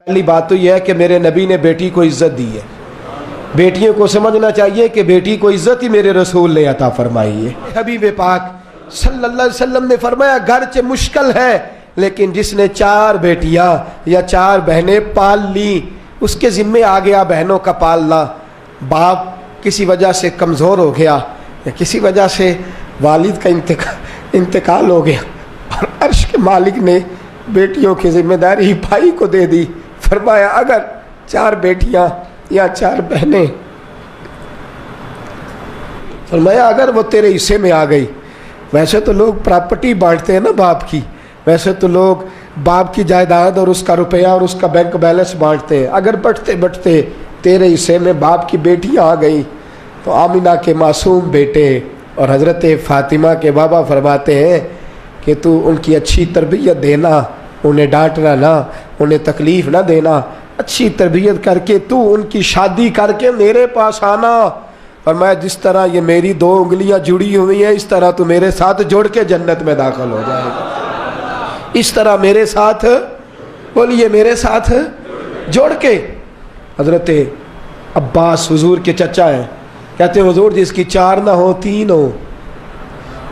پہلی بات تو یہ ہے کہ میرے نبی نے بیٹی کو عزت دی ہے. بیٹیوں کو سمجھنا چاہیے کہ بیٹی کو عزت ہی میرے رسول نے عطا فرمائی ہے. حبیب پاک صلی اللہ علیہ وسلم نے فرمایا گرچہ مشکل ہے لیکن جس نے 4 بیٹیاں یا 4 بہنیں پال لی اس کے ذمے آ گیا بہنوں کا پالنا. باپ کسی وجہ سے کمزور ہو گیا یا کسی وجہ سے والد کا انتقال ہو گیا اور عرش کے مالک نے بیٹیوں کی ذمہ داری بھائی کو دے دی. فرمایا اگر 4 بیٹیاں یا 4 بہنیں فرمایا اگر وہ تیرے حصے میں آ گئی. ویسے تو لوگ پراپرٹی بانٹتے ہیں نا باپ کی, ویسے تو لوگ باپ کی جائیداد اور اس کا روپیہ اور اس کا بینک بیلنس بانٹتے ہیں. اگر بٹتے بٹتے تیرے حصے میں باپ کی بیٹیاں آ گئی تو آمینہ کے معصوم بیٹے اور حضرت فاطمہ کے بابا فرماتے ہیں کہ تو ان کی اچھی تربیت دینا, انہیں ڈانٹنا نہ, انہیں تکلیف نہ دینا, اچھی تربیت کر کے تو ان کی شادی کر کے میرے پاس آنا. اور میں جس طرح یہ میری 2 انگلیاں جڑی ہوئی ہیں اس طرح تو میرے ساتھ جوڑ کے جنت میں داخل ہو جائے گا. اس طرح میرے ساتھ بولیے میرے ساتھ جوڑ کے. حضرت عباس حضور کے چچا ہیں, کہتے ہیں حضور جس کی 4 نہ ہو 3 ہو.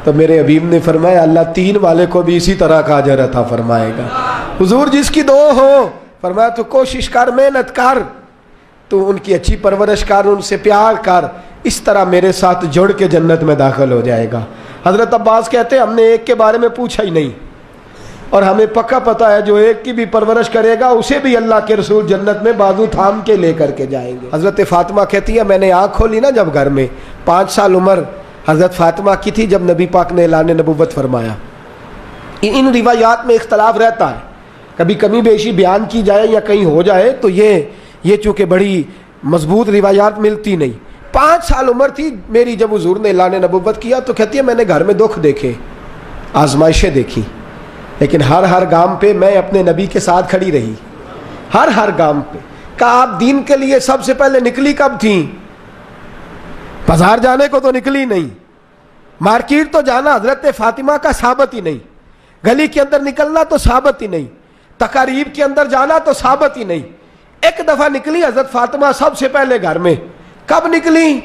تو میرے حبیب نے فرمایا اللہ 3 والے کو بھی اسی طرح کا اجر عطا فرمائے گا. حضور جس کی 2 ہو فرمایا تو کوشش کر, محنت کر, تو ان کی اچھی پرورش کر, ان سے پیار کر, اس طرح میرے ساتھ جڑ کے جنت میں داخل ہو جائے گا. حضرت عباس کہتے ہیں ہم نے ایک کے بارے میں پوچھا ہی نہیں اور ہمیں پکا پتہ ہے جو ایک کی بھی پرورش کرے گا اسے بھی اللہ کے رسول جنت میں بازو تھام کے لے کر کے جائیں گے. حضرت فاطمہ کہتی ہے میں نے آنکھ کھولی نا جب گھر میں 5 سال عمر حضرت فاطمہ کی تھی جب نبی پاک نے اعلان نبوت فرمایا. ان روایات میں اختلاف رہتا ہے, کبھی کمی بیشی بیان کی جائے یا کہیں ہو جائے تو یہ چونکہ بڑی مضبوط روایات ملتی نہیں. 5 سال عمر تھی میری جب حضور نے اعلان نبوت کیا تو کہتی ہے میں نے گھر میں دکھ دیکھے, آزمائشیں دیکھی, لیکن ہر گام پہ میں اپنے نبی کے ساتھ کھڑی رہی. ہر گام پہ. کہا آپ دین کے لیے سب سے پہلے نکلی کب تھیں؟ بازار جانے کو تو نکلی نہیں, مارکیٹ تو جانا حضرت فاطمہ کا ثابت ہی نہیں, گلی کے اندر نکلنا تو ثابت ہی نہیں, تقاریب کے اندر جانا تو ثابت ہی نہیں. ایک دفعہ نکلی حضرت فاطمہ سب سے پہلے گھر میں. کب نکلی؟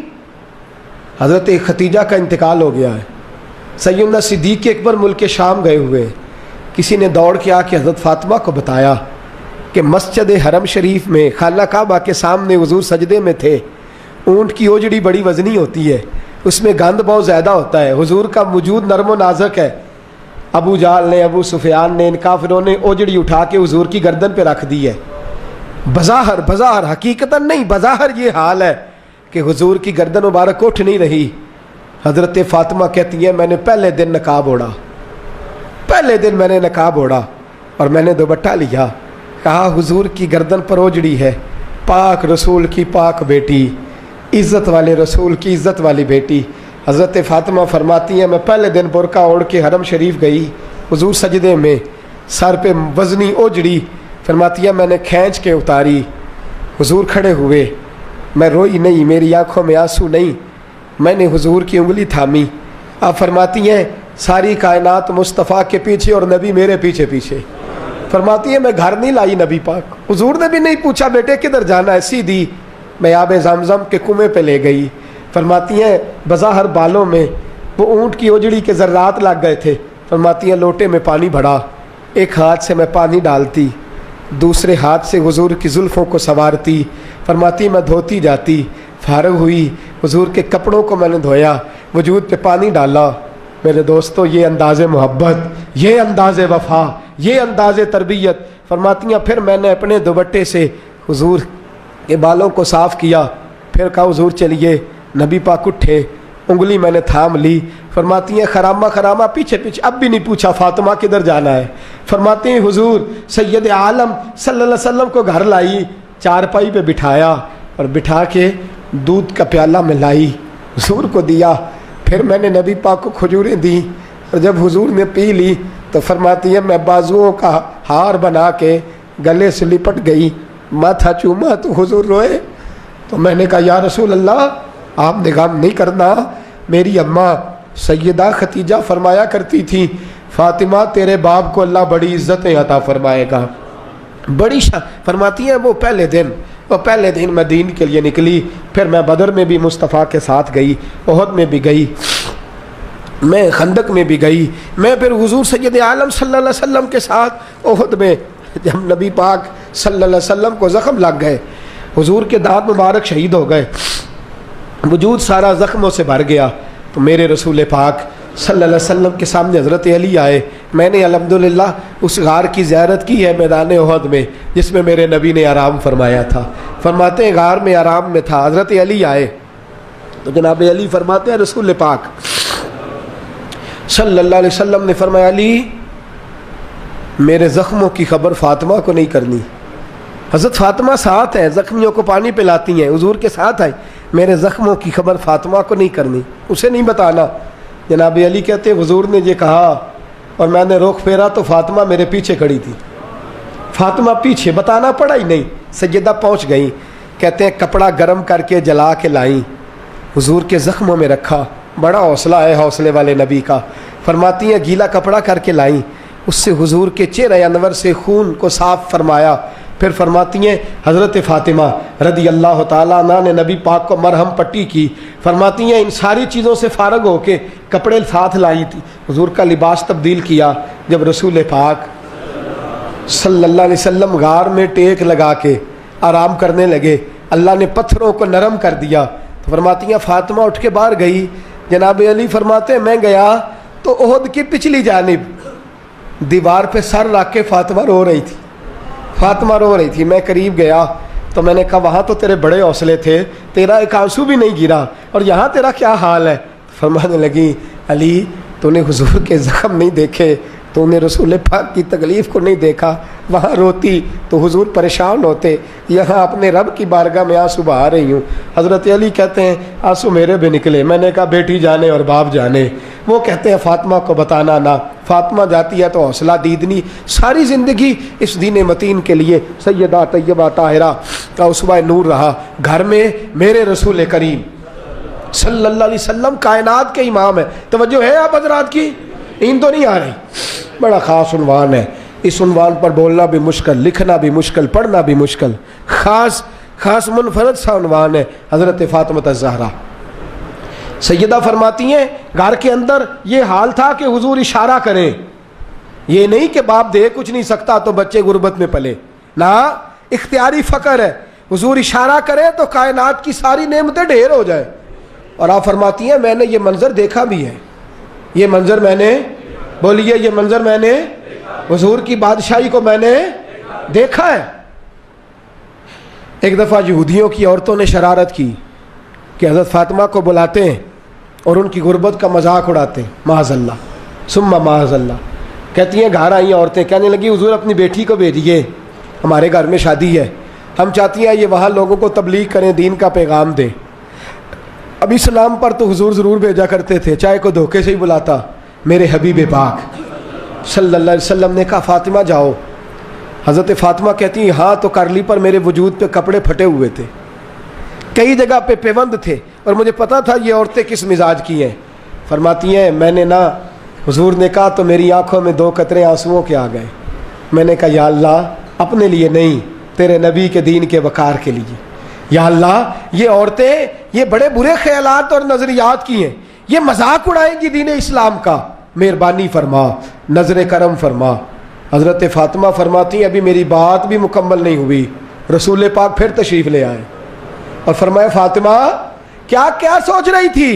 حضرت ختیجہ کا انتقال ہو گیا ہے, سیدنا صدیق اکبر ملک شام گئے ہوئے. کسی نے دوڑ کے آ کے حضرت فاطمہ کو بتایا کہ مسجد حرم شریف میں خانہ کعبہ کے سامنے حضور سجدے میں تھے. اونٹ کی اوجڑی بڑی وزنی ہوتی ہے, اس میں گند بہت زیادہ ہوتا ہے, حضور کا وجود نرم و نازک ہے. ابو جہل نے, ابو سفیان نے, ان کافروں نے اوجڑی اٹھا کے حضور کی گردن پہ رکھ دی ہے. بظاہر حقیقتاً نہیں, بظاہر یہ حال ہے کہ حضور کی گردن مبارک اٹھ نہیں رہی. حضرت فاطمہ کہتی ہے میں نے پہلے دن نقاب اوڑا اور میں نے دوپٹہ لیا. کہا حضور کی گردن پر اوجڑی ہے, پاک رسول کی پاک بیٹی, عزت والے رسول کی عزت والی بیٹی. حضرت فاطمہ فرماتی ہیں میں پہلے دن برقع اوڑھ کے حرم شریف گئی, حضور سجدے میں, سر پہ وزنی اوجڑی. فرماتی ہے میں نے کھینچ کے اتاری, حضور کھڑے ہوئے, میں روئی نہیں, میری آنکھوں میں آنسو نہیں, میں نے حضور کی انگلی تھامی. آپ فرماتی ہیں ساری کائنات مصطفیٰ کے پیچھے اور نبی میرے پیچھے پیچھے. فرماتی ہے میں گھر نہیں لائی نبی پاک, حضور نے بھی نہیں پوچھا بیٹے کدھر جانا ہے, سیدھی میں آب زمزم کے کنویں پہ لے گئی. فرماتی ہیں بظاہر بالوں میں وہ اونٹ کی اوجڑی کے ذرات لگ گئے تھے. فرماتی ہیں لوٹے میں پانی بھرا, ایک ہاتھ سے میں پانی ڈالتی, دوسرے ہاتھ سے حضور کی زلفوں کو سنوارتی. فرماتی میں دھوتی جاتی, فارغ ہوئی حضور کے کپڑوں کو میں نے دھویا, وجود پہ پانی ڈالا. میرے دوستو یہ انداز محبت, یہ انداز وفا, یہ انداز تربیت. فرماتی ہیں پھر میں نے اپنے دوپٹے سے حضور کے بالوں کو صاف کیا, پھر کہا حضور چلیے. نبی پاک اٹھے, انگلی میں نے تھام لی. فرماتی ہیں خرامہ پیچھے اب بھی نہیں پوچھا فاطمہ کدھر جانا ہے. فرماتی ہیں حضور سید عالم صلی اللہ علیہ وسلم کو گھر لائی, چارپائی پہ بٹھایا اور بٹھا کے دودھ کا پیالہ میں لائی, حضور کو دیا. پھر میں نے نبی پاک کو کھجوریں دی اور جب حضور نے پی لی تو فرماتی ہے میں بازوؤں کا ہار بنا کے گلے سے لپٹ گئی, ماتھا چوما تو حضور روئے. تو میں نے کہا یا رسول اللہ آپ نے غم نہیں کرنا, میری اماں سیدہ ختیجہ فرمایا کرتی تھی فاطمہ تیرے باپ کو اللہ بڑی عزتیں عطا فرمائے گا. بڑی فرماتی ہیں وہ پہلے دن میں دین کے لیے نکلی، پھر میں بدر میں بھی مصطفیٰ کے ساتھ گئی، احد میں بھی گئی، میں خندق میں بھی گئی، میں پھر حضور سید عالم صلی اللہ علیہ وسلم کے ساتھ احد میں جب نبی پاک صلی اللہ علیہ وسلم کو زخم لگ گئے، حضور کے دانت مبارک شہید ہو گئے، وجود سارا زخموں سے بھر گیا، تو میرے رسول پاک صلی اللہ علیہ وسلم کے سامنے حضرت علی آئے۔ میں نے الحمدللہ اس غار کی زیارت کی ہے میدان احد میں جس میں میرے نبی نے آرام فرمایا تھا۔ فرماتے ہیں غار میں آرام میں تھا، حضرت علی آئے تو جناب علی فرماتے ہیں رسول پاک صلی اللہ علیہ وسلم نے فرمایا علی میرے زخموں کی خبر فاطمہ کو نہیں کرنی۔ حضرت فاطمہ ساتھ ہیں، زخمیوں کو پانی پلاتی ہیں، حضور کے ساتھ آئے، میرے زخموں کی خبر فاطمہ کو نہیں کرنی، اسے نہیں بتانا۔ جناب علی کہتے ہیں حضور نے یہ کہا اور میں نے رخ پھیرا تو فاطمہ میرے پیچھے کھڑی تھی، فاطمہ پیچھے، بتانا پڑا ہی نہیں، سیدہ پہنچ گئیں، کہتے ہیں کپڑا گرم کر کے جلا کے لائیں، حضور کے زخموں میں رکھا، بڑا حوصلہ ہے حوصلے والے نبی کا۔ فرماتی ہیں گیلا کپڑا کر کے لائیں، اس سے حضور کے چہرہ انور سے خون کو صاف فرمایا۔ پھر فرماتی ہیں حضرت فاطمہ رضی اللہ تعالیٰ عنہ نے نبی پاک کو مرہم پٹی کی۔ فرماتی ہیں ان ساری چیزوں سے فارغ ہو کے کپڑے ساتھ لائی تھی، حضور کا لباس تبدیل کیا۔ جب رسول پاک صلی اللہ علیہ وسلم غار میں ٹیک لگا کے آرام کرنے لگے، اللہ نے پتھروں کو نرم کر دیا۔ تو فرماتی ہیں فاطمہ اٹھ کے باہر گئی، جناب علی فرماتے ہیں میں گیا تو احد کی پچھلی جانب دیوار پہ سر رکھ کے فاطمہ رو رہی تھی، میں قریب گیا تو میں نے کہا وہاں تو تیرے بڑے حوصلے تھے، تیرا ایک آنسو بھی نہیں گرا، اور یہاں تیرا کیا حال ہے؟ فرمانے لگی علی تو نے حضور کے زخم نہیں دیکھے، تو نے رسول پاک کی تکلیف کو نہیں دیکھا، وہاں روتی تو حضور پریشان ہوتے، یہاں اپنے رب کی بارگاہ میں آنسو بہا رہی ہوں۔ حضرت علی کہتے ہیں آنسو میرے بھی نکلے، میں نے کہا بیٹی جانے اور باپ جانے۔ وہ کہتے ہیں فاطمہ کو بتانا نہ، فاطمہ جاتی ہے تو حوصلہ دیدنی، ساری زندگی اس دین متین کے لیے سیدہ طیبہ طاہرہ کا اسوہ نور رہا۔ گھر میں میرے رسول کریم صلی اللہ علیہ وسلم کائنات کے امام ہے۔ توجہ ہے آپ حضرات کی؟ نیند تو نہیں آ رہی؟ بڑا خاص عنوان ہے، اس عنوان پر بولنا بھی مشکل، لکھنا بھی مشکل، پڑھنا بھی مشکل، خاص منفرد سا عنوان ہے، حضرت فاطمہ الزہرا۔ سیدہ فرماتی ہیں گھر کے اندر یہ حال تھا کہ حضور اشارہ کریں، یہ نہیں کہ باپ دے کچھ نہیں سکتا تو بچے غربت میں پلے، نہ اختیاری فقر ہے، حضور اشارہ کرے تو کائنات کی ساری نعمتیں ڈھیر ہو جائے۔ اور آپ فرماتی ہیں میں نے یہ منظر دیکھا بھی ہے، یہ منظر میں نے، بولیے یہ منظر میں نے، حضور کی بادشاہی کو میں نے دیکھا ہے۔ ایک دفعہ یہودیوں کی عورتوں نے شرارت کی کہ حضرت فاطمہ کو بلاتے ہیں اور ان کی غربت کا مذاق اڑاتے ہیں، معاذ اللہ ثم معاذ اللہ۔ کہتی ہیں گھر آئی عورتیں، کہنے لگی حضور اپنی بیٹی کو بھیجیے، ہمارے گھر میں شادی ہے، ہم چاہتی ہیں یہ وہاں لوگوں کو تبلیغ کریں، دین کا پیغام دیں۔ اب اسلام پر تو حضور ضرور بھیجا کرتے تھے، چاہے کو دھوکے سے ہی بلاتا۔ میرے حبیب پاک صلی اللہ علیہ وسلم نے کہا فاطمہ جاؤ۔ حضرت فاطمہ کہتی ہیں ہاں تو کر لی، پر میرے وجود پہ کپڑے پھٹے ہوئے تھے، کئی جگہ پہ پیوند تھے، اور مجھے پتا تھا یہ عورتیں کس مزاج کی ہیں۔ فرماتی ہیں میں نے نہ، حضور نے کہا تو میری آنکھوں میں 2 قطرے آنسوؤں کے آ گئے۔ میں نے کہا یا اللہ اپنے لیے نہیں، تیرے نبی کے دین کے وقار کے لیے، یا اللہ یہ عورتیں یہ بڑے برے خیالات اور نظریات کی ہیں، یہ مذاق اڑائیں گی دین اسلام کا، مہربانی فرما، نظر کرم فرما۔ حضرت فاطمہ فرماتی ہیں ابھی میری بات بھی مکمل نہیں ہوئی، رسول پاک پھر تشریف لے آئے اور فرمایا فاطمہ کیا کیا سوچ رہی تھی،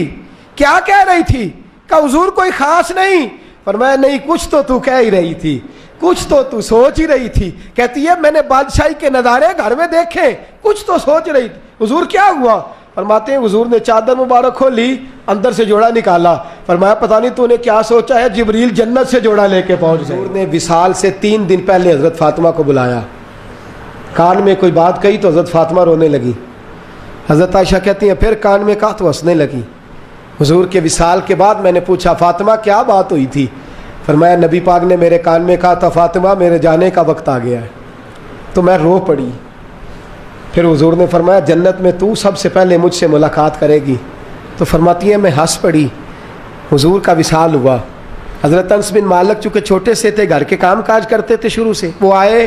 کیا کہہ رہی تھی؟ کہ حضور کوئی خاص نہیں۔ فرمایا نہیں کچھ تو کہہ ہی رہی تھی، کچھ تو سوچ ہی رہی تھی۔ کہتی ہے میں نے بادشاہی کے نظارے گھر میں دیکھے، کچھ تو سوچ رہی تھی۔ حضور کیا ہوا؟ فرماتے ہیں حضور نے چادر مبارک کھولی، اندر سے جوڑا نکالا، فرمایا پتہ نہیں تو نے کیا سوچا ہے، جبریل جنت سے جوڑا لے کے پہنچ گئے۔ حضور نے وصال سے 3 دن پہلے حضرت فاطمہ کو بلایا، کان میں کوئی بات کہی تو حضرت فاطمہ رونے لگی۔ حضرت عائشہ کہتی ہیں پھر کان میں کہا تو ہنسنے لگی۔ حضور کے وصال کے بعد میں نے پوچھا فاطمہ کیا بات ہوئی تھی؟ فرمایا نبی پاک نے میرے کان میں کہا تھا فاطمہ میرے جانے کا وقت آ گیا ہے، تو میں رو پڑی۔ پھر حضور نے فرمایا جنت میں تو سب سے پہلے مجھ سے ملاقات کرے گی، تو فرماتی ہیں میں ہنس پڑی۔ حضور کا وصال ہوا، حضرت انس بن مالک چونکہ چھوٹے سے تھے، گھر کے کام کاج کرتے تھے شروع سے، وہ آئے